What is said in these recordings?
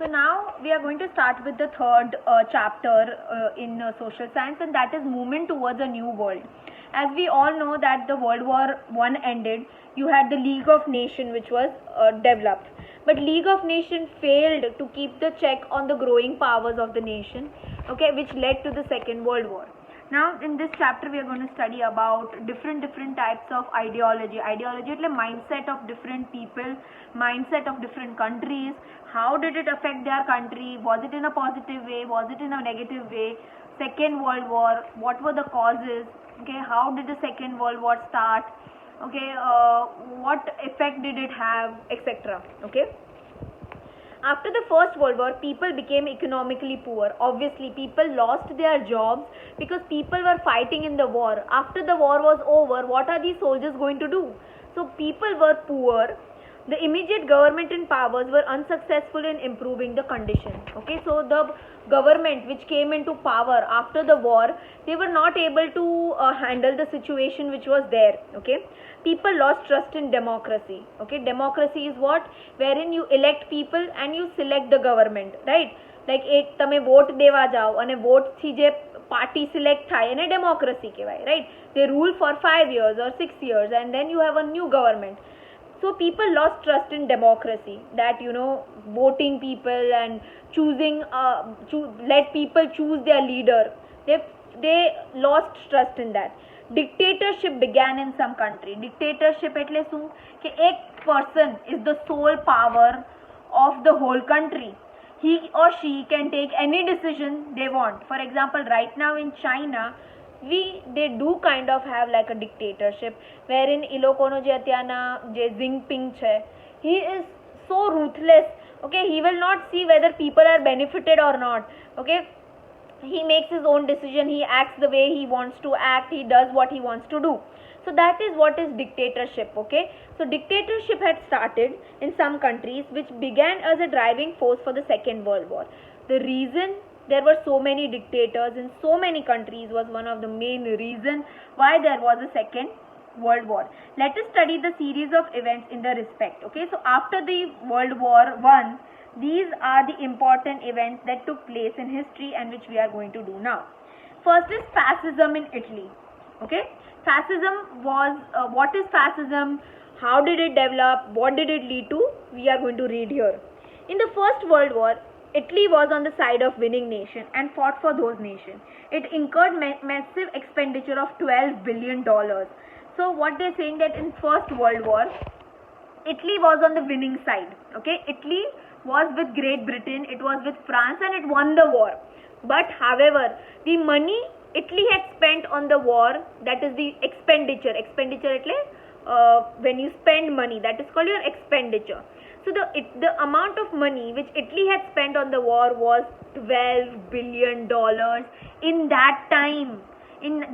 So now we are going to start with the third chapter in social science, and that is movement towards a new world. As we all know that the World War I ended, you had the League of Nations which was developed. But League of Nations failed to keep the check on the growing powers of the nation, okay, which led to the Second World War. Now in this chapter we are going to study about different types of ideology. Ideology એટલે mindset of different people, mindset of different countries. How did it affect their country? Was it in a positive way? Was it in a negative way? Second World War, what were the causes? Okay, how did the Second World War start? Okay, what effect did it have, etc. Okay. After the First World War, people became economically poor. Obviously, people lost their jobs because people were fighting in the war. After the war was over, what are these soldiers going to do? So people were poor. The immediate government in powers were unsuccessful in improving the condition. Okay, so the government which came into power after the war, they were not able to handle the situation which was there. Okay, people lost trust in democracy. Okay, democracy is what? Wherein you elect people and you select the government, right? Like એક તમે vote દેવા જાઓ અને vote થી જે party select થાય એને democracy કહેવાય, right? They rule for 5 years or 6 years and then you have a new government. So people lost trust in democracy, that voting people and choosing let people choose their leader. They lost trust in that. Dictatorship began in some country. Dictatorship એટલે શું કે એક person is the sole power of the whole country. He or she can take any decision they want. For example, right now in China, they do kind of have like a dictatorship, wherein એ લોકોનો જે અત્યારના જે Jinping છે, he is so ruthless. Okay, he will not see whether people are benefited or not. Okay, he makes his own decision, he acts the way he wants to act, he does what he wants to do. So that is what is dictatorship. Okay, so dictatorship had started in some countries, which began as a driving force for the Second World War. The reason there were so many dictators in so many countries was one of the main reasons why there was a Second World War. Let us study the series of events in the respect. Okay, so after the World War I, these are the important events that took place in history and which we are going to do now. First is fascism in Italy. Okay, fascism was what is fascism? How did it develop? What did it lead to? We are going to read here. In the First World War, Italy was on the side of winning nation and fought for those nations. It incurred massive expenditure of $12 billion. So what they're saying that in First World War, Italy was on the winning side. Okay, Italy was with Great Britain, it was with France, and it won the war. But however, the money Italy had spent on the war, that is the expenditure. Expenditure એટલે when you spend money, that is called your expenditure. So the amount of money which Italy had spent on the war was $12 billion in that time.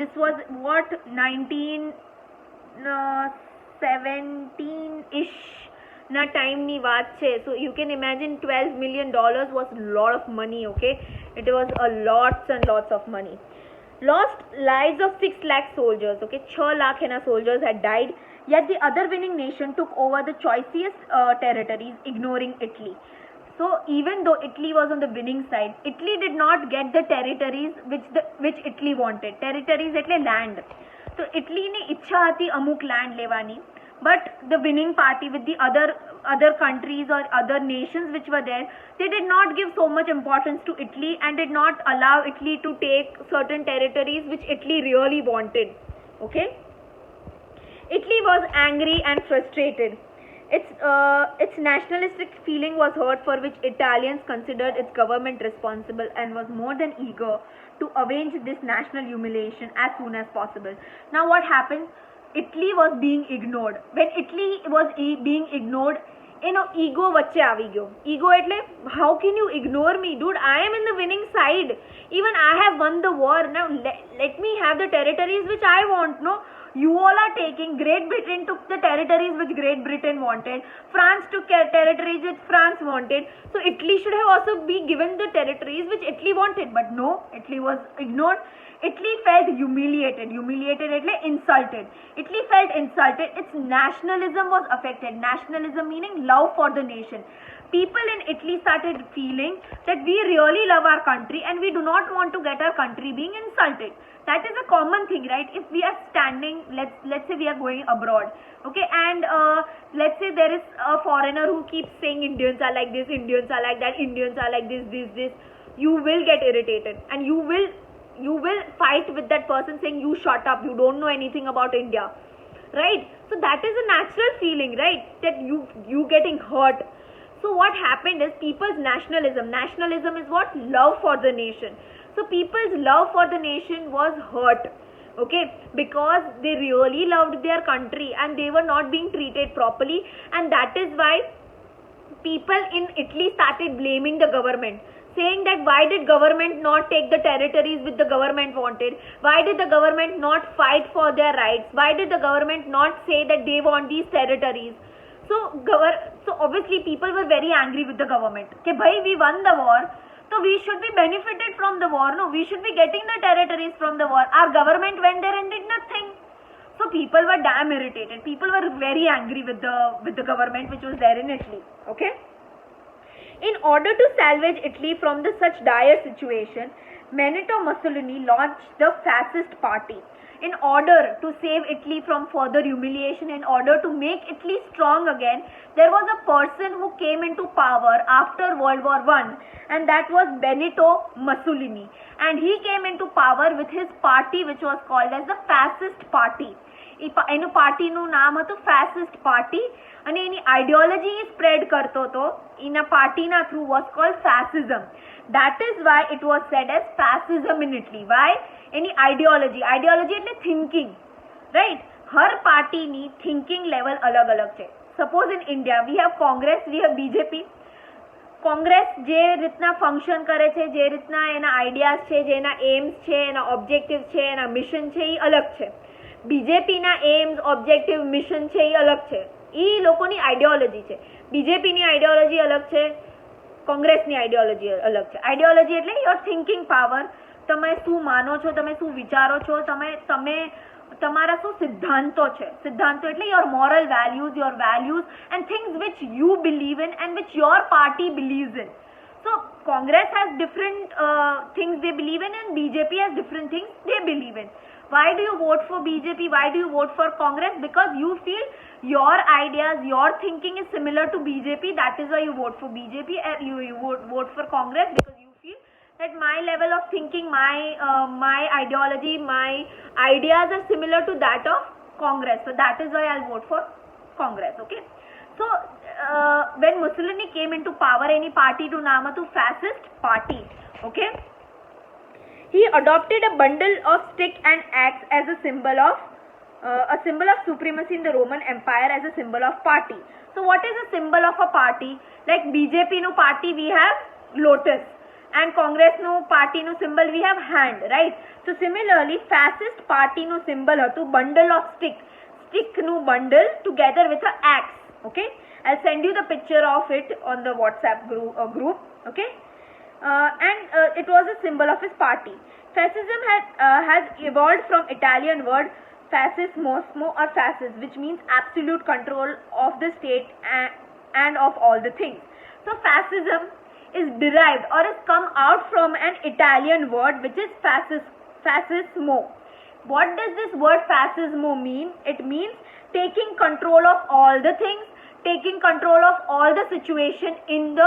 This was what, 1917-ish na time ni baat છે. So you can imagine $12 million was a lot of money. Okay, it was a lots and lots of money. Lost lives of 6 lakh soldiers. Okay, 6 lakh એના soldiers had died. Yet the other winning nation took over the choicest territories, ignoring Italy. So even though Italy was on the winning side, Italy did not get the territories which Italy wanted. Territories એટલે land. So Italy ની ઈચ્છા હતી અમુક land લેવાની, but the winning party with the other countries or other nations which were there, they did not give so much importance to Italy and did not allow Italy to take certain territories which Italy really wanted. Okay, Italy was angry and frustrated. Its nationalistic feeling was hurt, for which Italians considered its government responsible and was more than eager to avenge this national humiliation as soon as possible. Now what happened? Italy was being ignored. When Italy was being ignored, ego વચ્ચે આવી ગયો. Ego એટલે how can you ignore me? Dude, I am in the winning side. Even I have won the war. Now let me have the territories which I want. No, you all are taking. Great Britain took the territories which Great Britain wanted. France took territories which France wanted. So Italy should have also be given the territories which Italy wanted. But no, Italy was ignored. Italy felt humiliated. Humiliated એટલે insulted. Italy felt insulted. Its nationalism was affected. Nationalism meaning love for the nation. people in Italy started feeling that we really love our country and we do not want to get our country being insulted. That is a common thing, right? If we are standing, let's say we are going abroad, okay, and let's say there is a foreigner who keeps saying Indians are like this, Indians are like that, Indians are like this, you will get irritated and you will fight with that person saying you shut up, you don't know anything about India, right? So that is a natural feeling, right, that you getting hurt. So what happened is people's nationalism is what? Love for the nation. So people's love for the nation was hurt, okay, because they really loved their country and they were not being treated properly, and that is why people in Italy started blaming the government, saying that why did government not take the territories which the government wanted, why did the government not fight for their rights, why did the government not say that they want these territories. So obviously people were very angry with the government. Okay, bhai, we won the war, so we should be benefited from the war. No, we should be getting the territories from the war. Our government went there and did nothing. So people were damn irritated. People were very angry with the government which was there in Italy. Okay. In order to salvage Italy from such dire situation, Benito Mussolini launched the Fascist Party. In order to save Italy from further humiliation, in order to make Italy strong again, there was a person who came into power after World War I, and that was Benito Mussolini. And he came into power with his party which was called as the Fascist Party. એનું પાર્ટીનું નામ હતું ફેસિસ્ટ party અને એની ideology spread કરતો હતો. એના પાર્ટીના through was cold ફેસિઝમ. That is why it was said as fascism in Italy. Why? Any ideology એટલે thinking, right? હર પાર્ટીની thinking level અલગ છે. Suppose in India we have Congress, we have BJP. Congress જે રીતના ફંક્શન કરે છે, જે રીતના એના આઈડિયાઝ છે, જે એના એમ્સ છે, એના ઓબ્જેક્ટિવ છે, એના મિશન છે, એ અલગ છે. બીજેપીના એમ્સ, ઓબ્જેક્ટિવ, મિશન છે, એ અલગ છે. એ લોકોની આઈડિયોલોજી છે. બીજેપીની આઈડિયોલોજી અલગ છે, કોંગ્રેસની આઈડિયોલોજી અલગ છે. આઈડિયોલોજી એટલે યોર થિંકિંગ પાવર. તમે શું માનો છો, તમે શું વિચારો છો, તમારા શું સિદ્ધાંતો છે. સિદ્ધાંતો એટલે your moral values and things which you believe in and which your party believes in. So Congress has different things they believe in and BJP has different things they believe in. Why do you vote for BJP? Why do you vote for Congress? Because you feel your ideas, your thinking is similar to BJP. That is why you vote for BJP and you vote for Congress, because you feel that my level of thinking, my ideology, my ideas are similar to that of Congress. So that is why I'll vote for Congress. Okay. So when Mussolini came into power, any party to naam hatu Fascist Party. Okay. He adopted a bundle of stick and axe as a symbol of supremacy in the Roman Empire, as a symbol of party. So what is a symbol of a party? Like BJP no party we have lotus, and Congress no party no symbol we have hand, right? So similarly Fascist Party no symbol hatu bundle of stick no bundle together with a axe. Okay, I'll send you the picture of it on the WhatsApp group. Okay. And it was a symbol of his party. Fascism has evolved from Italian word fascismo or fascis, which means absolute control of the state and of all the things. So fascism is derived or has come out from an Italian word which is fascismo. What does this word fascismo mean? It means taking control of all the things, taking control of all the situation in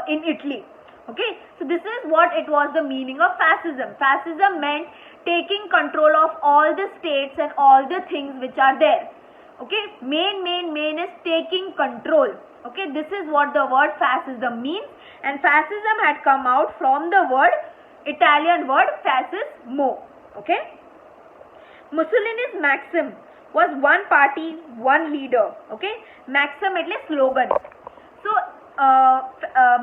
Italy. Okay, so this is what it was, the meaning of fascism. Fascism meant taking control of all the states and all the things which are there. Okay, main is taking control. Okay, this is what the word fascism means, and fascism had come out from the Italian word fascismo. Okay, Mussolini's maxim was one party, one leader. Okay, maxim એટલે slogan. So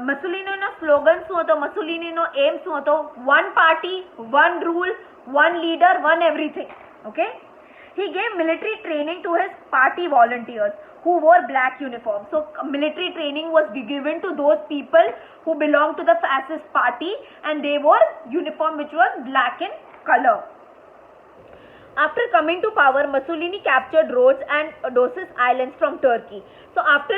Mussoliniનો slogan શું હતો, Mussoliniનો એમ શું હતો? One party, one rule, one leader, one everything. Okay. He gave military training to his party volunteers who wore black uniform. So military training was given to those people who belonged to the fascist party, and they wore uniform which was black in color. After coming to power, Mussolini captured Rhodes and Rhodes Islands from Turkey. So after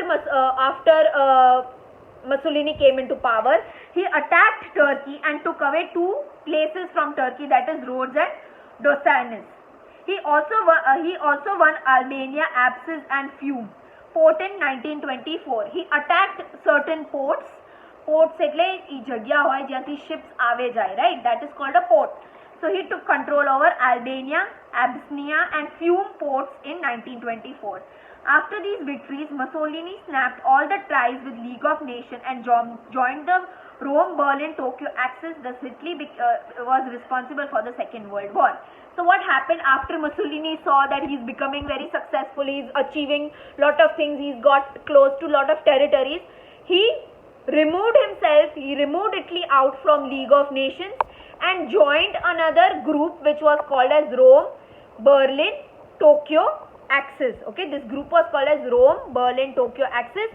Mussolini came into power, he attacked Turkey and took away 2 places from Turkey, that is Rhodes and Dosanis. He also won Albania, Apsis and Fiume port in 1924. He attacked certain ports. Ports એટલે ઈ જગ્યા હોય જ્યાંથી ships આવે જાય, right? That is called a port. So he took control over Albania, Abyssinia and Fiume ports in 1924. After these victories, Mussolini snapped all the ties with League of Nations and joined the Rome, Berlin, Tokyo axis. Thus Italy was responsible for the Second World War. So what happened after Mussolini saw that he's becoming very successful, he's achieving lot of things, he's got close to lot of territories, he removed Italy out from League of Nations and joined another group which was called as Rome, Berlin, Tokyo axis. Okay, this group was called as Rome, Berlin, Tokyo axis,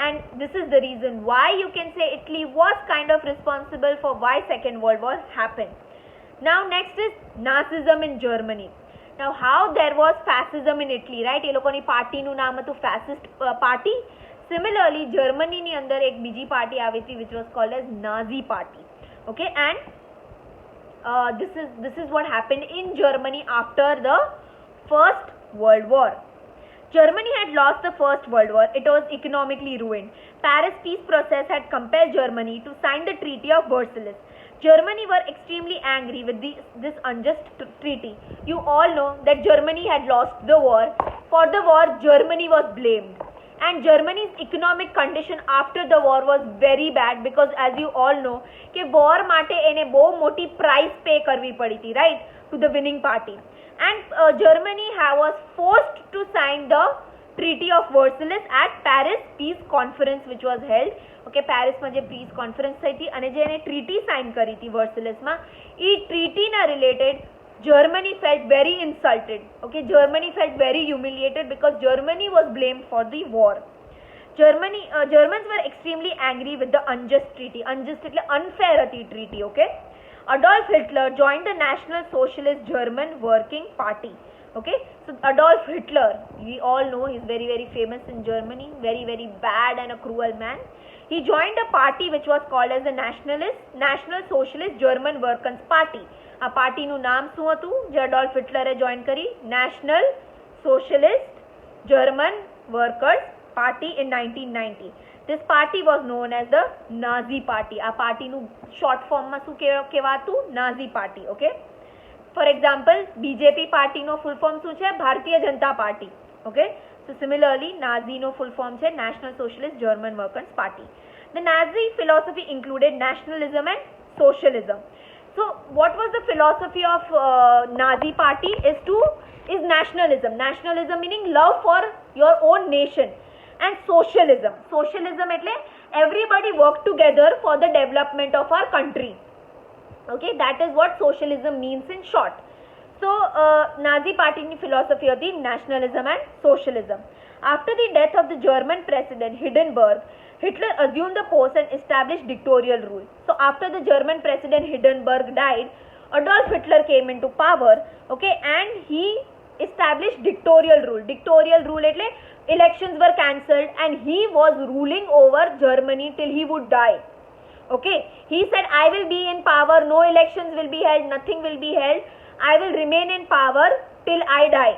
and this is the reason why you can say Italy was kind of responsible for why Second World War happened. Now next is Nazism in Germany. Now how there was fascism in Italy, right? એ લોકોની પાર્ટીનું નામ હતું fascist party. Similarly, Germany ની અંદર એક બીજી party આવી હતી which was called as Nazi party. Okay, and this is what happened in Germany after the First World War. Germany had lost the First World War. It was economically ruined. Paris peace process had compelled Germany to sign the Treaty of Versailles. Germany were extremely angry with this unjust treaty. You all know that Germany had lost the war. For the war, Germany was blamed. And Germany's economic condition after the war was very bad because as you all know કે war માટે એને બહુ મોટી price pay કરવી પડી હતી, right, to the winning party. And Germany was forced to sign the Treaty of Versailles at Paris Peace Conference which was held. Okay, Paris માં જે peace conference થઈ હતી અને જે એને treaty sign કરી હતી Versailles માં, ઈ treaty ના related Germany felt very insulted. Okay, Germany felt very humiliated because Germany was blamed for the war. Germans were extremely angry with the unjust treaty. Unjust એટલે unfair હતી treaty. Okay, Adolf Hitler joined the National Socialist German Working Party. Okay, so Adolf Hitler, we all know he's very very famous in Germany, very very bad and a cruel man. He joined a party which was called as the National Socialist German Workers Party. આ પાર્ટીનું નામ શું હતું જે અડોલ્ફ હિટલરે join કરી? National Socialist German Workers Party in 1990. This party was known as the Nazi Party. આ પાર્ટીનું short ફોર્મમાં શું કહેવાતું? Nazi Party. Okay. For example, BJP પાર્ટીનો ફૂલ ફોર્મ શું છે? Bharatiya Janata party. Okay. So similarly, Nazi no full form છે National Socialist German Workers Party. The Nazi philosophy included nationalism and socialism. So what was the philosophy of Nazi party is nationalism. Nationalism meaning love for your own nation, and socialism. Socialism એટલે everybody work together for the development of our country. Okay, that is what socialism means in short. So Nazi party philosophy of the nationalism and socialism. After the death of the German president Hindenburg, Hitler assumed the post and established dictatorial rule. So after the German president Hindenburg died, Adolf Hitler came into power, okay, and he established dictatorial rule. Dictatorial rule એટલે elections were cancelled and he was ruling over Germany till he would die. Okay, he said, I will be in power, no elections will be held, nothing will be held, I will remain in power till I die.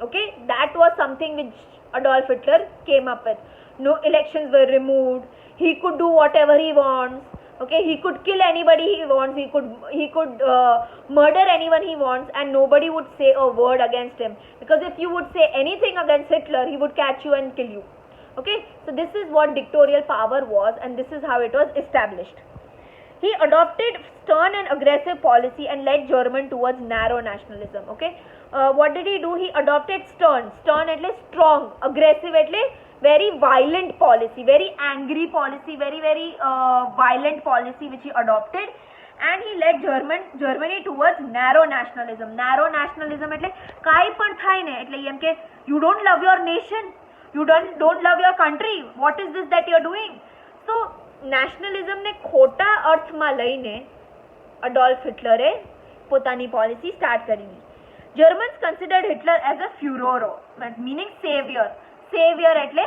Okay, that was something which Adolf Hitler came up with. No elections were removed, he could do whatever he wants. Okay, he could kill anybody he wants, he could murder anyone he wants, and nobody would say a word against him, because if you would say anything against Hitler, he would catch you and kill you. Okay, so this is what dictatorial power was, and this is how it was established. He adopted stern and aggressive policy and led Germany towards narrow nationalism. Okay, what did he do? He adopted stern એટલે strong, aggressive એટલે very violent policy, very angry policy, very violent policy which he adopted, and he led Germany towards narrow nationalism. Narrow nationalism એટલે કાઈ પણ થાય ને એટલે એમ કે you don't love your nation, you don't love your country, what is this that you are doing? So nationalism ને ખોટા અર્થમાં લઈને અડોલ્ફ હિટલરે પોતાની પોલિસી સ્ટાર્ટ કરી. Germans considered Hitler as a Führer, meaning savior. Savior એટલે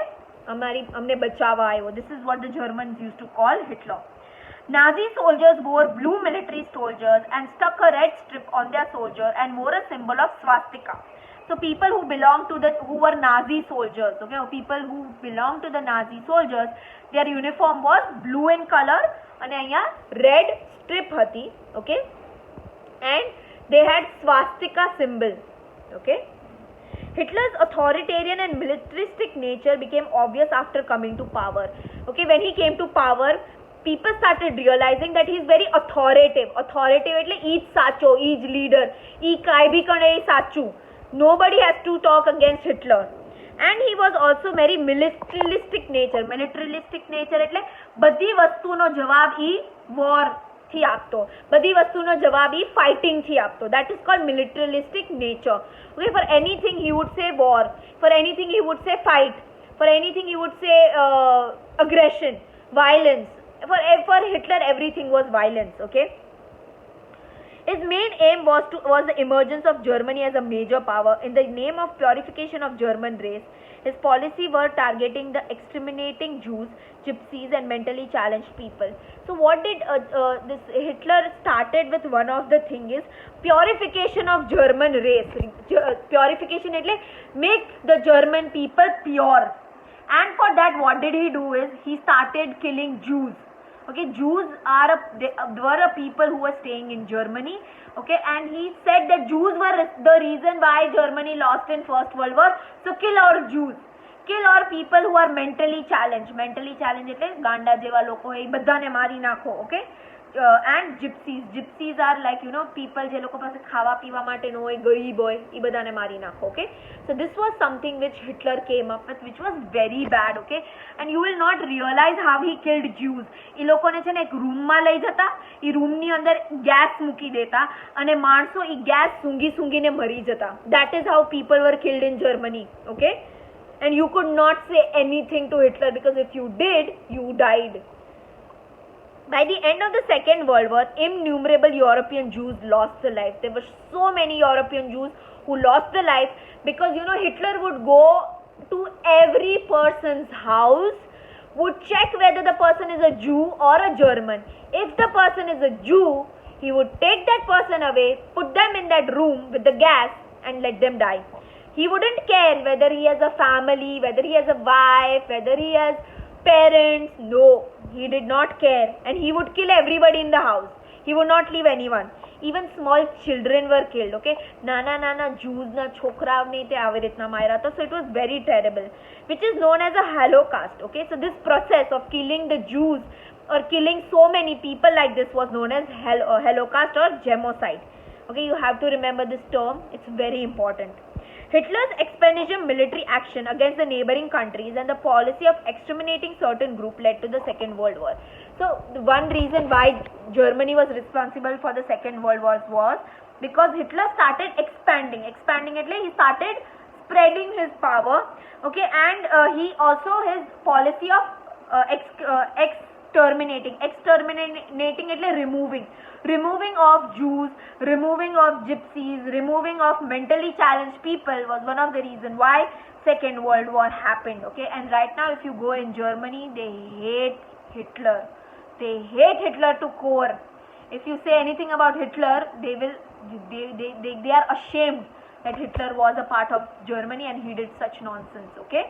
અમને બચાવવા આવ્યો. This is what the Germans used to call Hitler. Nazi soldiers wore blue military soldiers and stuck a red strip on their soldier and wore a symbol of swastika. So people who were Nazi soldiers, okay, or people who belonged to the Nazi soldiers, their uniform was blue in color and અહીંયા red strip હતી, okay, and they had swastika symbol, okay. Hitler's authoritarian and militaristic nature became obvious after coming to power. Okay, when he came to power, people started realizing that he is very authoritative. Authoritative એટલે each સાચો, each leader, ઈ કાઈ ભી કરે ઈ સાચું. Nobody has to talk against Hitler. And he was also very militaristic nature. Militaristic nature એટલે બધી વસ્તુનો જવાબ ઈ war થી આપતો, બધી વસ્તુનો જવાબ ઈ fighting થી આપતો. That is called militaristic nature. Okay, for anything he would say war, for anything he would say fight, for anything he would say aggression, violence. For Hitler everything was violence, okay. His main aim was the emergence of Germany as a major power. In the name of purification of German race, his policy were targeting the exterminating Jews, gypsies and mentally challenged people. So what did this Hitler started with? One of the thing is purification of German race. Purification એટલે make the German people pure. And for that what did he do is he started killing Jews. Okay, Jews were a people who were staying in Germany. Okay, and he said that Jews were the reason why Germany lost in First World War. So kill all Jews, kill all people who are mentally challenged. Mentally challenged એટલે ગાંડા જેવા લોકો હોય બધાને મારી નાખો. Okay, and gypsies are like, you know, people જે લોકો પાસે ખાવા પીવા માટે ન હોય, ગરીબ હોય, ઈ બધાને મારી નાખો. Okay, so this was something which Hitler came up with, which was very bad. Okay, and you will not realize how he killed Jews. ઈ લોકોને છે ને એક રૂમમાં લઈ જતા, ઈ રૂમની અંદર ગેસ મૂકી દેતા અને માણસો ઈ ગેસ સૂંઘીને મરી જતા. That is how people were killed in Germany. Okay, and you could not say anything to Hitler because if you did, you died. By the end of the Second World War, innumerable European Jews lost their life. There were so many European Jews who lost their life because, you know, Hitler would go to every person's house, would check whether the person is a Jew or a German. If the person is a Jew, he would take that person away, put them in that room with the gas and let them die. He wouldn't care whether he has a family, whether he has a wife, whether he has parents. No, he did not care, and he would kill everybody in the house. He would not leave anyone. Even small children were killed. Okay, નાના Jews ના છોકરાઓને તે આવી રીતના માર્યા હતા. So it was very terrible, which is known as a Holocaust. Okay, so this process of killing the Jews or killing so many people like this was known as Holocaust or genocide. Okay, you have to remember this term. It's very important. Hitler's expansion military action against the neighboring countries and the policy of exterminating certain groups led to the Second World War. So one reason why Germany was responsible for the Second World War was because Hitler started expanding. એટલે he started spreading his power. Okay, and he also his policy of exterminating એટલે removing of Jews, removing of gypsies, removing of mentally challenged people was one of the reasons why Second World War happened. Okay, and right now if you go in Germany, they hate Hitler. They hate Hitler to core. If you say anything about Hitler, they are ashamed that Hitler was a part of Germany and he did such nonsense. Okay.